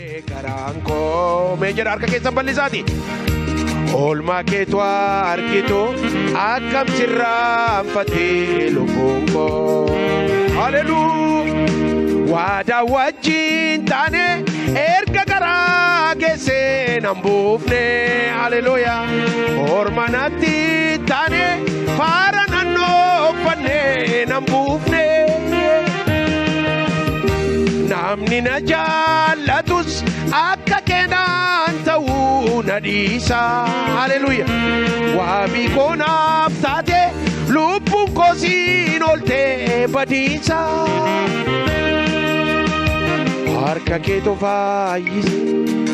Garanko meja harka keessan bal'isaati. Oolmaa keetu argitu akkam sirraanfatee lubbuun koo. Hallelujah. Waadaa wajjin taane erga garaa keessee nan buufne. Hallelujah. Orma natti taane faara naannoo uffanne nan buufne. Namni na jaalatus akka keenan ta'uu na dhiisa. Hallelujah. Waabii koonaaf taate lubbuun koo siin ooltee badiisa. Harka keetu fayyise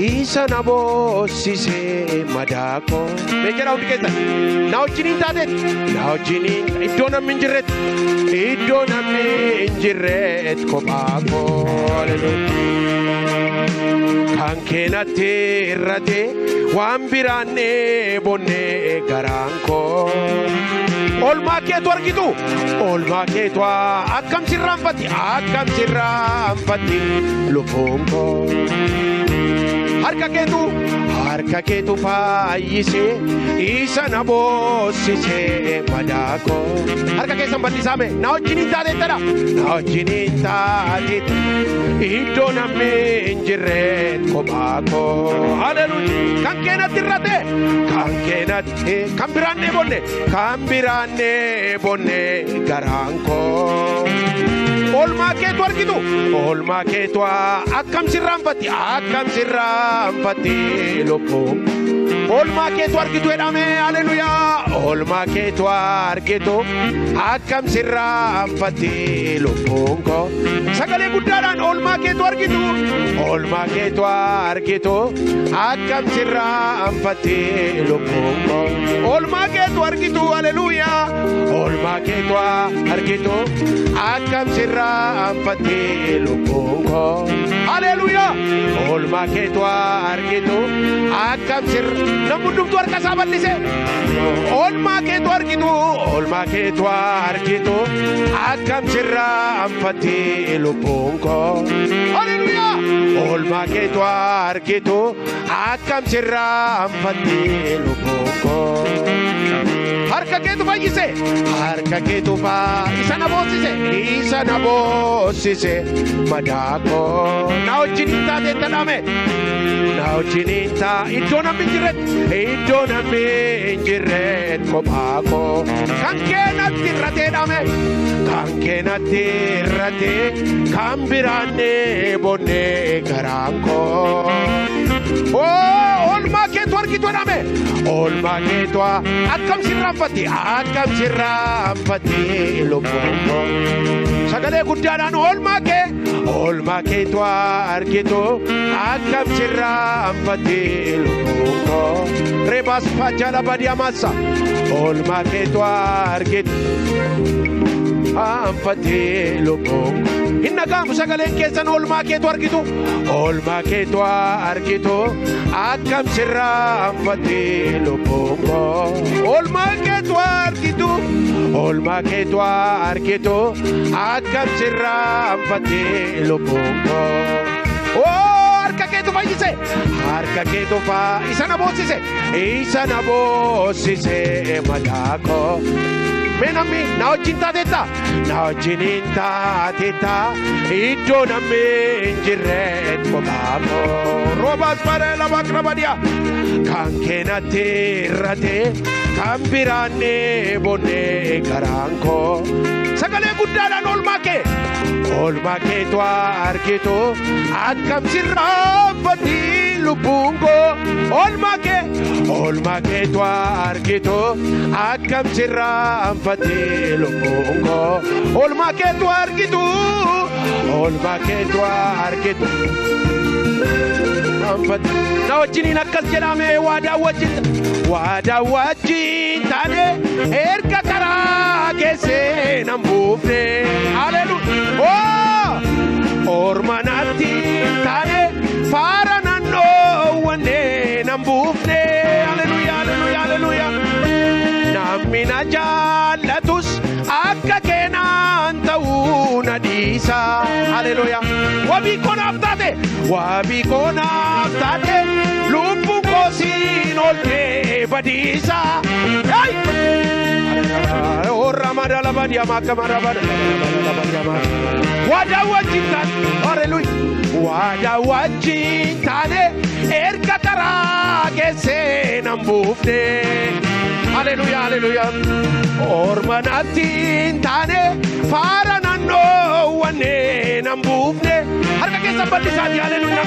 isa na boossise madaa koo. Meejjera hundi keessan na wajjiniin taateen na wajjiniin iddoo namni hin jirretti iddoo namni hin jirretti kophaa koo. Kan keenatti irrate waan biraannee bonnee garaan koo. Oolmaa keetu argitu oolmaa keetu akkam sirraanfatti lubbuun koo. Harka keetu fayyise isa na boossise madaa koo. Harka keessan bal'isaame na wajjiniin taateettadha. Na wajjiniin taateetta iddoo namni hin jirreet kophaa koo. Hallelujah. Kan keenatti irrate kan biraannee bonne garaan koo. Oolmaa keetu argitu oolmaa keetu akkam sirraanfatti lubbuun. Oolmaa keetu argitu jedhame. Hallelujah. Oolmaa keetu argitu akkam sirraanfatti lubbuun koo. Sagalee guddaadhaan oolmaa keetu argitu akkam sirraanfatti lubbuun koo. Oolmaa keetu argitu. Hallelujah. Oolmaa keetu argitu akkam sirraanfatti lubbuun koo. Hallelujah. Oolmaa keetu argitu akkam namni hundumtuu harka isaa bal'ise. Oolmaa keetu argitu akkam sirraanfatti lubbuun koo. Hallelujah. Oolmaa keetu argitu akkam sirraanfatti lubbuun koo. Harka keetu fayyise isa na boossise madaa koo. Na wajjiniin taatee tadhame na wajjiniin iddoo namni hin jirreet kophaa koo. Kan keenatti irrate kan biraannee bonnee garaan koo. Oolmaa keetu argitu jedhame. Oolmaa keetu akkam sirraanfatti lubbuun koo. Sagalee guddaadhaan oolmaa keetu argitu akkam sirraanfatti lubbuun koo. Reebas faajala badia massa. Oolmaa keetu argitu anfatti lubbuun koo. Hin dhaga'amu sagaleen keessan oolmaa keetu argitu akkam sirraanfatti lubbuun koo. Oolmaa keetu argitu akkam sirraanfatti lubbuun koo. Harka keetu fayyise isa na boossise madaa koo. Namni na wajjin taateetta iddoo namni hin jirreet kophaa koo. Roobas baree lama qirabadiyaa. Kan keenatti irrate kan biraannee bonnee garaan koo. Sagalee guddaadhaan oolmaa keetu argitu akkam sirraanfatti lubbuun koo. Oolmaa keetu argitu akkam sirraanfatti lubbuun koo. Oolmaa keetu argitu na wajjiniin akkas jedhame. Waadaa wajjin taane erga karaa keessee nan buufne. Hallelujah. Orma natti taane faara naannoo wanne nan buufne. Hallelujah. Namni na jaalatus akka keenan ta'uu na dhiisa. Hallelujah. Wabii konaaf taate taate waabii koonaaf taate lubbuu koosiin ooltee badiisa. Ramada labadia makamara labadia wada wajintan hallelujah wada wajintane erga karagese nambufne hallelujah hallelujah ormanatin tane farananno wanne nambufne harka kesa ballisati hallelujah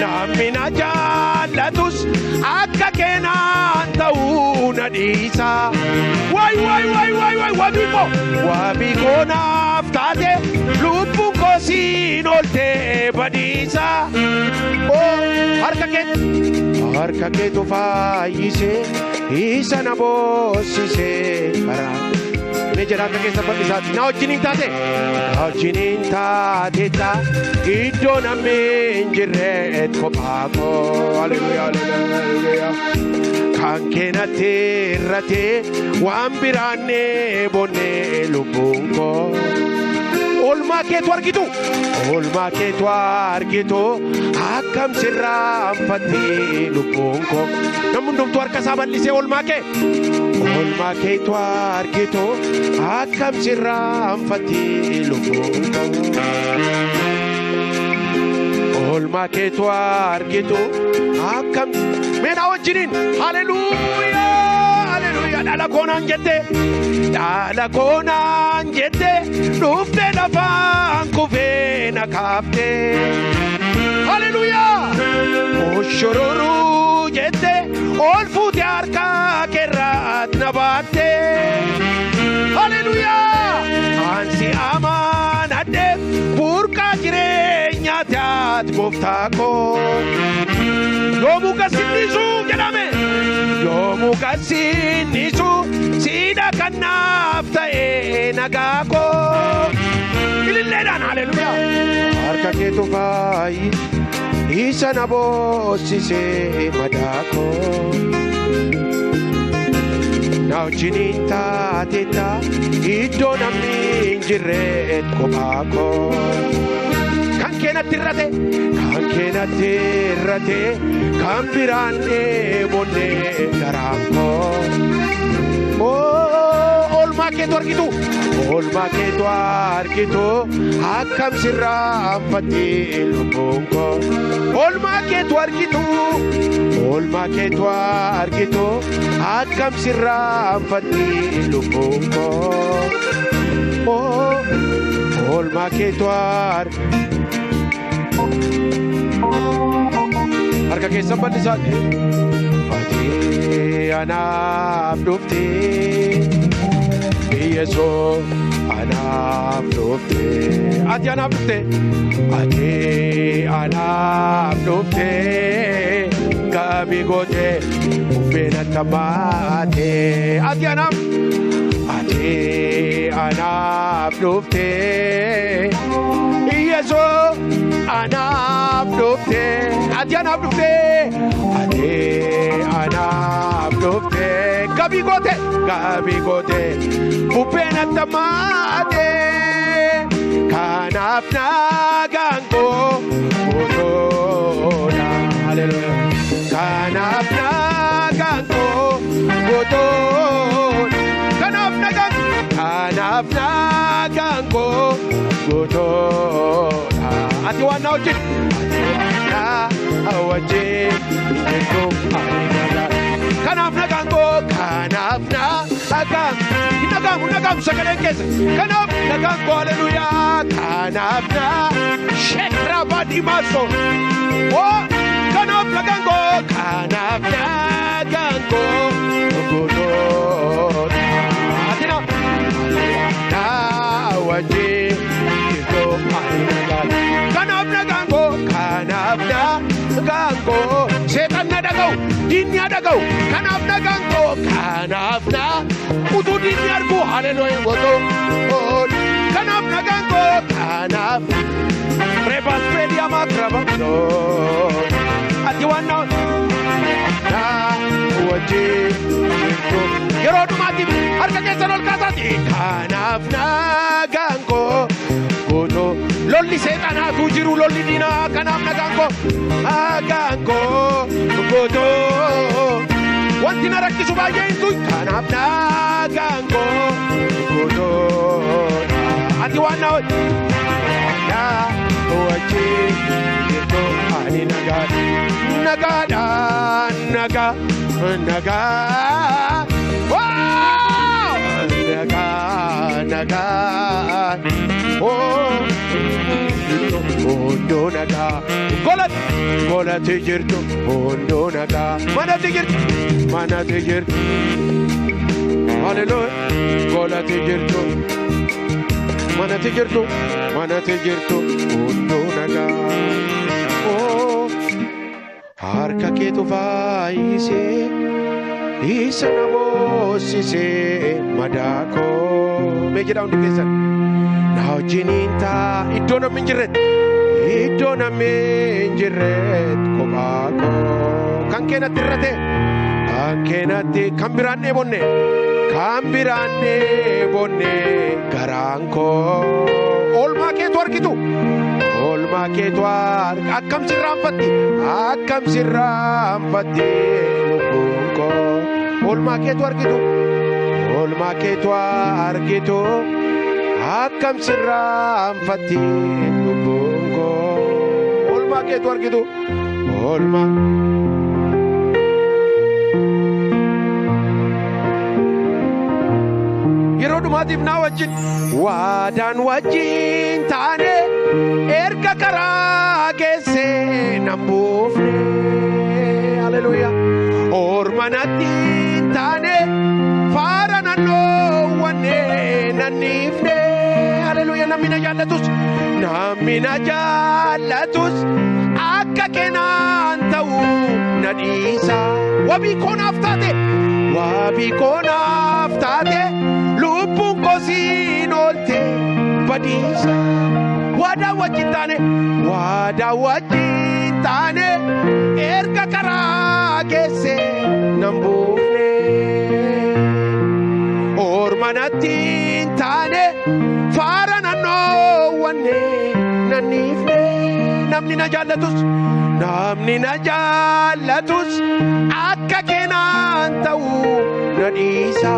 namina jallatus akka kenan tauna disa why wabiko naftate lupu kosin olte badisa oh harka ke to faise isa na bossise ara mejara ke sabalisati na ojinin tate ta iddo na menjret ko pako hallelujah hallelujah kankena terrate wambirane bonne lubunko olma ke tu argitu akam sirram fatti lubunko namundum tu arka sabalise olma ke tu argitu akam sirram fatti lubunko olma ke tu argitu akam mena wajinin hallelujah hallelujah dala konan jette dufte lafan kufena kafte hallelujah oshoruru jette ol futi arka kerat nabatte hallelujah ansi amanade burka jirenya tat goftako yomu kasinisu jedame yomu kasinisu sida kanafta nagako ililledan hallelujah harka ke to vai isa na bossise madako now jininta teta iddo namni jirret kopako kankena tirrate kambirane bonne daranko oh olma ke to argitu akam sirram fatti lubunko olma ke to argitu akam sirram fatti lubunko oh olma ke to harka keessa bal'isate ati anaaf dhufte biyyeessoo anaaf dhufte ati anaaf dhufte gaabii goote uffeena tamaate ati anaaf dhufte biyyeessoo anaaf dhufte ati anaaf dhufte gaabii goote uffeena tamaate kanaaf nagaan koo gootona hallelujah kanaaf nagaan koo gootona kanaaf nagaan koo gootona ati waan na wajjin kanaaf nagaan koo nagamu sagaleen keessa kanaaf nagaan koo hallelujah kanaaf na shekra badimaso oh kanaaf nagaan koo gootona ati na wajjin kanaaf nagaan koo seetan na dhaga'u diinni na dhaga'u kanaaf nagaan koo utuu diinni argu hallelujah gootoo kanaaf nagaan koo rebas predia makraba ati waan na wajjin yeroo dhumaatiif harka keessan ol kaasaati kanaaf nagaan koo gootoo lolli seexanaatu jiru lolli diinaa kanaaf nagaan koo gootoo wanti na rakkisu baay'ee hin tuyi kanaaf nagaan koo gootoo ati waan na wajjin jirtu ani nagaadhaan nagaa Ondo nagaa golatti jirtu ondo nagaa manatti jirtu hallelujah golatti jirtu manatti jirtu ondo nagaa harka keetu faayisee isa na boosisee madaakoo mee jedhaa hundi keessan na wajjiniin taa iddoo namni hin jirret kophaa koo kan keenatti irrate kan keenatti kan biraan dheebonne garaan koo oolmaa keetu argitu akkam sirraanfatti lubbuun koo oolmaa keetu argitu akkam sirraanfatti lubbuun koo oolmaa keetu argitu oolmaa yeroo dhumaatiif naa wajjin waadaan wajjin taane erga karaa geessee nan buufne haleluuyaa ormanatti taane faara nannoowwanne nanniifne haleluuyaa namni na jaallatus akka keenaan ta'uu na dhiisa wabii koonaaf taate lubbuun koo siin oolte badiisa waadaa wajjin taane erga karaa geessee nan buufne ormanatti taane faara nannoowwanne nanniifne namni na jaallatus akka keenaan ta'uu na dhiisa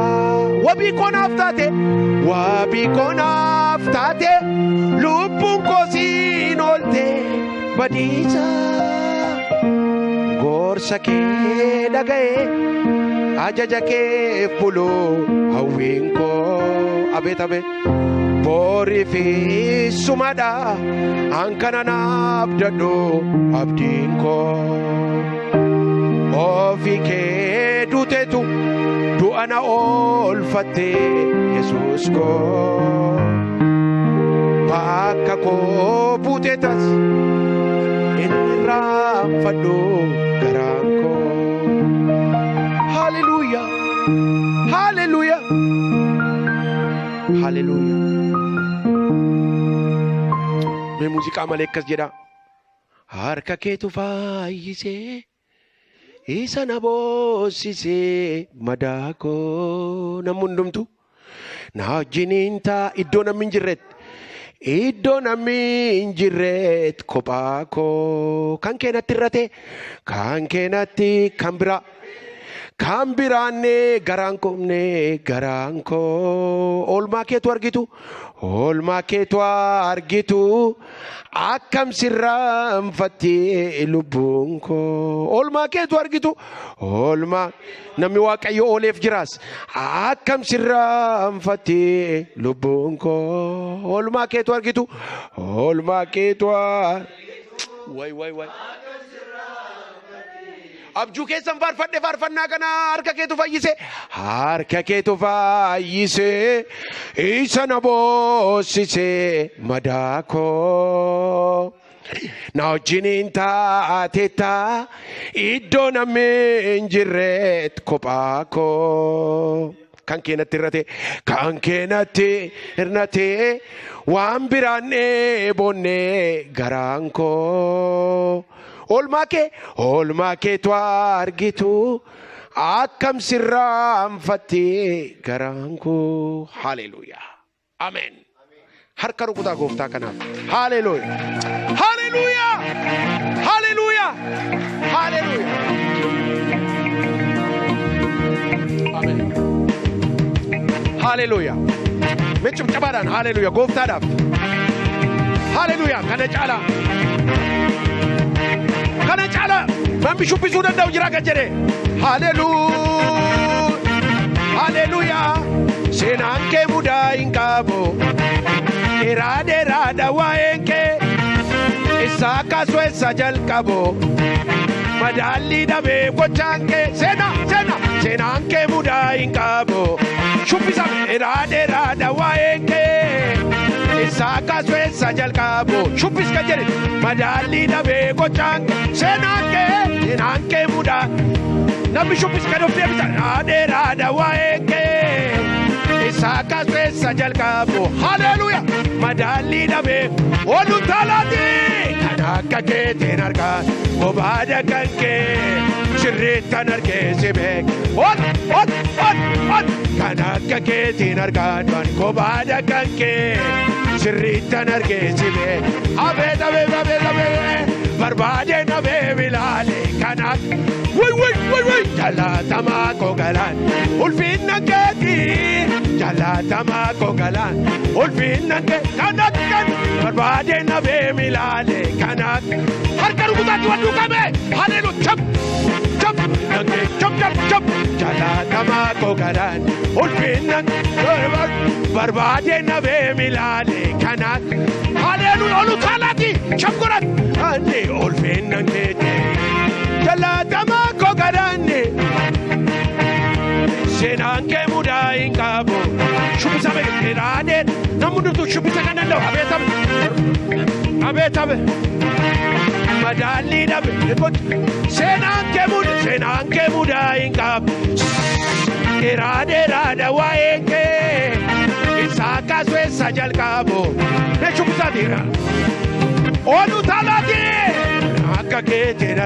wabii koonaaf taate lubbuun koo siin oolte badiisa gorsa kee dhaga'ee ajaja kee buluu hawwiin koo abeet borii fi sumadha hankana naaf dadhu abdiin koo ofii kee duuteetu du'a na oolfatte Yesuus koo bakka koo buuteetas inni raanfadhu garaan koo haleluuyaa mee muuziqaa malee akkas jedha harka keetu faayisee isa na boosisee madaakoo namni hundumtu na wajjiniin taa iddoo namni hin jirret kophaa koo kan keenatti irrate kan keenatti kan biraanne garaan koo oolmaa keetu argitu akkam sirraanfatti lubbuun koo oolmaa keetu argitu namni waaqayyo ooleef jiraas akkam sirraanfatti lubbuun koo oolmaa keetu argitu way abjuu keessan faarfannaa kana harka keetu fayyise isa na boosisee madaakoo na wajjiniin taatetta iddoo namni hin jirret kophaa koo kan keenatti irnate waan biraan dheebonne garaan koo oolmaa keetu argitu akkam sirraanfatti garaan koo haleluuyaa amen harka rukutaa gooftaa kanaaf. Haleluuyaa. Haleluuyaa. Haleluuyaa. Haleluuyaa. Amen. Haleluuyaa. Mechum cabaadhaan haleluuyaa gooftaadhaaf. Haleluuyaa. Kana caalaa. Kana caalaa. Namni shubbisuu danda'u jira kan jedhe. Haleluuyaa. Haleluuyaa. Seenaan kee mudaa hin qabu. Dheeraa waa'een kee. Isaa kaasuu eessa jalqabu. Madaalli dhabee gochaan kee. Seenaan kee mudaa hin qabu. Shubbisame dheeraa waa'een kee. Isaa kaasuu eessa jalqabu. Shubbis kan jedhe. Madaalli dhabee gochaan kee. Seenaan kee mudaa. Namni shubbis kan of deebisa. Dheeraa waa'een kee. Isaa kaasuu eessa jalqabu. Haleluuyaa. Madaalli dhabee olu talaati. Kan akka keetiin argaa bobaada kan kee sirriittan argee si beek. Kan akka keetiin argaa bobaada kan kee sirriittan argee si beek. Abeet barbaade nabee bilaale kan akka jaalatamaa koo galaan ulfinna keetii jaalatamaa koo galaan ulfinna keetii kan akka barbaade nabee bilaale kan akka harka rukutaatti waduu qabe haleluuyaa chop jaalatamaa koo galaan ulfinna barbaade nabee bilaale kan akka haleluuyaa olu taalaati chop godhan ani ulfinna keetii. Jaalatamaa koo galaanne seenaan kee mudaa hin qabu. Shubbisame dheeraadhee namni hundumtuu shubbisa kan danda'u. Abeetame madaalli dhabe seenaan kee mudaa hin qabu. Dheeraadha waa'een kee isaa kaasuu eessa jalqabu. Mee shubbisaatiira ooluu taalaati. Akka keetiin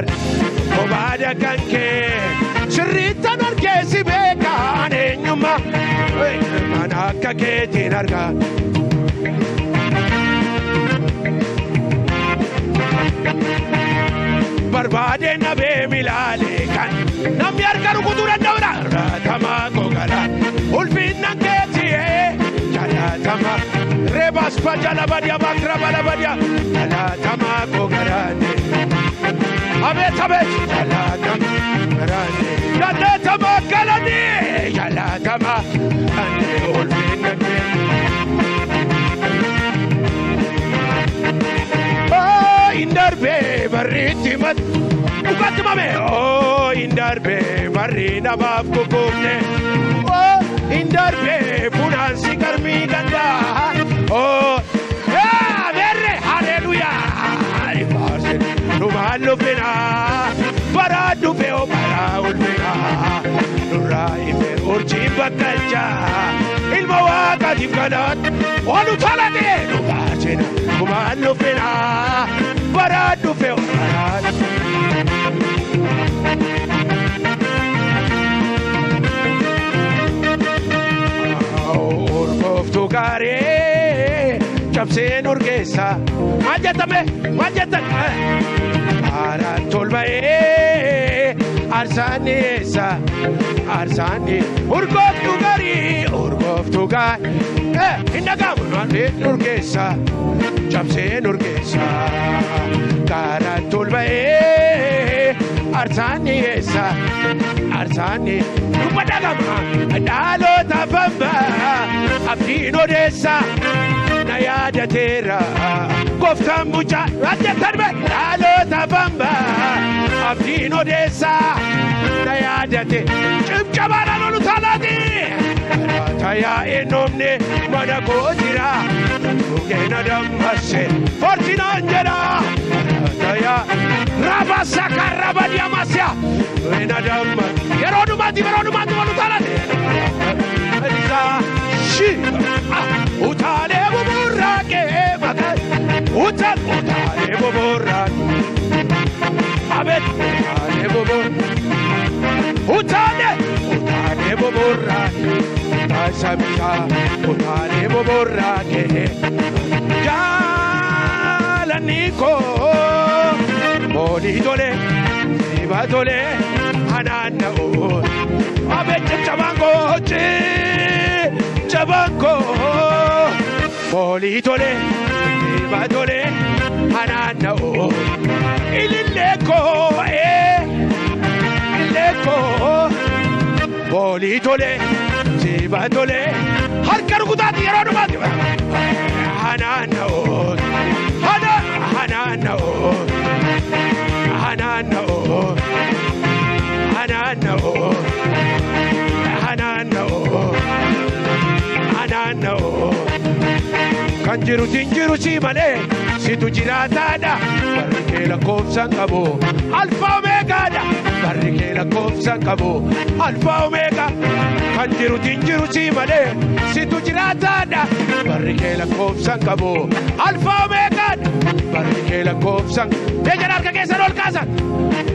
bobaada kan kee sirriittan argee si beekaan eenyummaa kan akka keetiin argaa. Barbaade nabee milaale kan namni harka rukutuu danda'udha. Jaallatamaa koo galaan ulfinna keetii jaallatamaa reebas jala badia bakra bala badia jaallatamaa koo galaan. Abeet jaalatamaa galani jaalatamaa ani ulfinna kee. Indarbee barriitti mat dhugatti mame indarbee barrii namaaf kukuufne indarbee funaansi garmii gandaa abeerre haleluuyaa. Numaan luffinaa baraa dhufee baraa ulfinaa nurraa himee urjiin bakkachaa ilma waaqaatiif kadhatu olu talatee nu baasina. Numaan luffinaa baraa dhufee baraa urgooftuu gaarii cabsee nurgeessa maal jettan Araan tolba'ee arsaanii eessa arsaanii urgooftuu gaarii hin dhaga'amu naan nurgeessa cabsee nurgeessa araan tolba'ee arsaanii eessa arsaanii dhuma dhaga'ama dhaloota famba abdiin odeessa. Na yaadateera gooftaan mucaa ajjetan be dhaloota bamba abdiin odeessa na yaadate cimcabaadhaan olu taalaati. Karaata yaa'ee noomne mana koo jira dhugeena dammasse fortinaan jedha. Karaata yaa rabasa karraba diamasya dhugeena dammasse yeroo dhumaatti olu taalaati. Utaalee buburraaqee maqaa utaalee buburraaqee abeet utaalee buburraaqee taasisaa utaalee buburraaqee tole siba tole hanana'u abeche chabango chabango boli tole siba tole hanana'u ilileko ilileko boli tole siba tole harka rukutaati yeroo dhumaati hanana'u hanana'u hanana'u hanana'u hanana'u hanana'u kan jiru si malee situ jiraataadha barri kee lakkoofsan qabu alfa omeegaadha barri kee lakkoofsan qabu alfa omeega kan jiru si malee situ jiraataadha barri kee lakkoofsan qabu alfa omeegaadha barri kee lakkoofsan ejaan harka keessan ol kaasan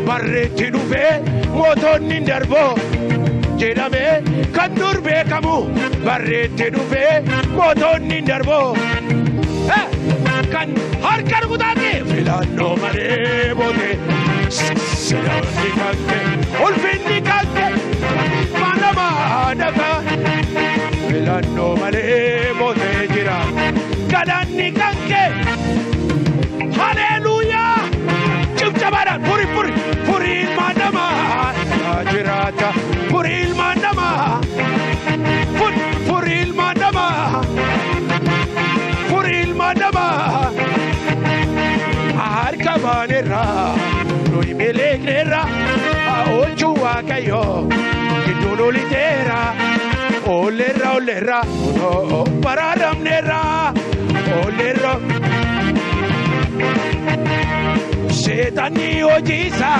barreetti dhufee mootonni darboo jedhamee kan dur beekamu barreetti dhufee mootonni darboo kan harka rukutaati filannoo malee boote silaanni kanke ulfinni kanke manama daga filannoo malee boote jira galanni kanke haleluuyaa cibcabaadhaan puri manama jiraata puri manama puri manama madama harka banera noi melegrera ochu wakayo kidolo litera olera no pararamnera olera setani ojisa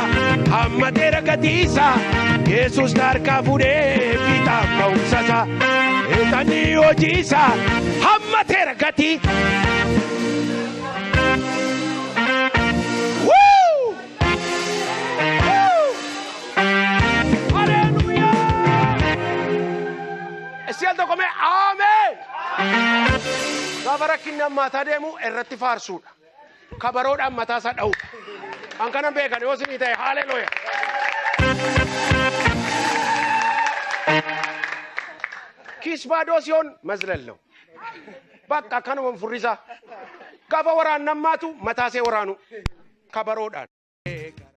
amatera gatisa Jesus narka fure pita kausasa setani ojisa amatera gati Sielto come amen. Gafara kinna mata demu erratti farsuudha. Kabaroodhaan mataa isaa dha'u. An kana beekan yoo sinii ta'e haleluuyaa. Kisbaadoosiyoon mazlallo. Bakka kanuma furrisa. Gaafa waraannammaatu mataasee waraanu kabaroodhaan.